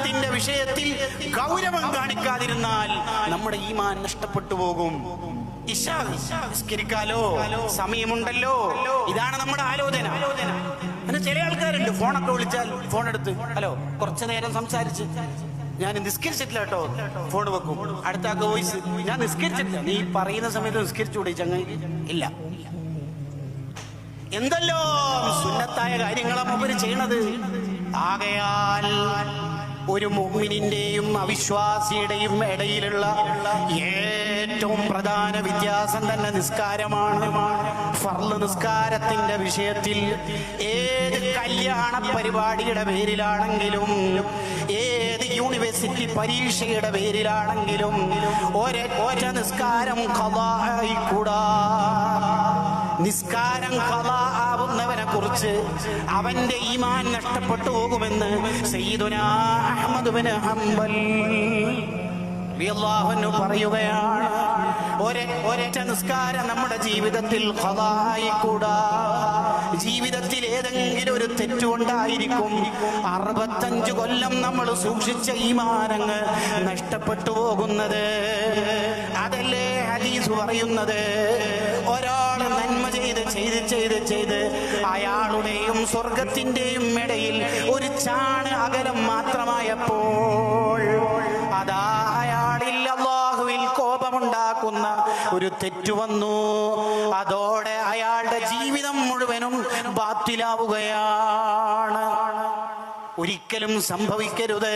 നിസ്കാരത്തിന്റെ വിഷയത്തിൽ ഗൗരവം കാണിക്കാതിരുന്നാൽ നമ്മുടെ ഈമാൻ നഷ്ടപ്പെട്ടു പോകും. ഇശാ നിസ്കരിക്കാലോ, സമയമുണ്ടല്ലോ, ഇതാണ് നമ്മുടെ ആലോചന. അങ്ങനെ ചില ആൾക്കാരുണ്ട് ഫോണൊക്കെ വിളിച്ചാൽ ഫോൺ എടുത്ത് ഹലോ കുറച്ചു നേരം സംസാരിച്ച് ഞാൻ നിസ്കരിച്ചിട്ടില്ല കേട്ടോ ഫോൺ വെക്കും. അടുത്ത ആൾക്ക് വോയിസ് ഞാൻ നിസ്കരിച്ചിട്ടില്ല. നീ പറയുന്ന സമയത്ത് നിസ്കരിച്ചുകൂടെ ചങ്ങായി? ഇല്ല. എന്തല്ലോ സുന്നത്തായ കാര്യങ്ങളാണ് അവര് ചെയ്യണത്. ആകയാൽ ഒരു മുഅ്മിനിന്റെയും അവിശ്വാസിയുടെയും ഇടയിലുള്ള ഏറ്റവും പ്രധാന വ്യത്യാസം തന്നെ നിസ്കാരമാണ്. ഫർള് നിസ്കാരത്തിന്റെ വിഷയത്തിൽ ഏത് കല്യാണ പരിപാടിയുടെ പേരിലാണെങ്കിലും, ഏത് യൂണിവേഴ്സിറ്റി പരീക്ഷയുടെ പേരിലാണെങ്കിലും ഒരൊറ്റ നിസ്കാരം ഖളാ ആയിക്കൂടാ. നിസ്കാരം ഖളാ ആവുന്നവനെ കുറിച്ച് അവന്റെ ഈമാൻ നഷ്ടപ്പെട്ടു പോകുമെന്ന് സയ്യിദുനാ അഹ്മദ് ബിൻ ഹംബൽ റളിയല്ലാഹു അൻഹു പറയുകയാണ്. ഒരൊറ്റ നിസ്കാരം നമ്മുടെ ജീവിതത്തിൽ ഖളാ ആയിക്കൂടാ. ജീവിതത്തിൽ ഏതെങ്കിലും ഒരു തെറ്റുകൊണ്ടായിരിക്കും 65 കൊല്ലം നമ്മൾ സൂക്ഷിച്ച ഈമാനങ്ങ് നഷ്ടപ്പെട്ടു പോകുന്നത്. അതല്ലേ ഹദീസ് പറയുന്നത്. ഒരാള് നന്മ ചെയ്ത് അയാളുടെയും സ്വർഗത്തിന്റെയും ഇടയിൽ ഒരു ചാണ് അകലം മാത്രമായപ്പോൾ അതാ അയാളിൽ അല്ലാഹുവിൽ കോപമുണ്ടാക്കുന്ന ഒരു തെറ്റു വന്നു. അതോടെ അയാളുടെ ജീവിതം മുഴുവനും ബാത്തിലാവുകയാണ്. ഒരിക്കലും സംഭവിക്കരുത്.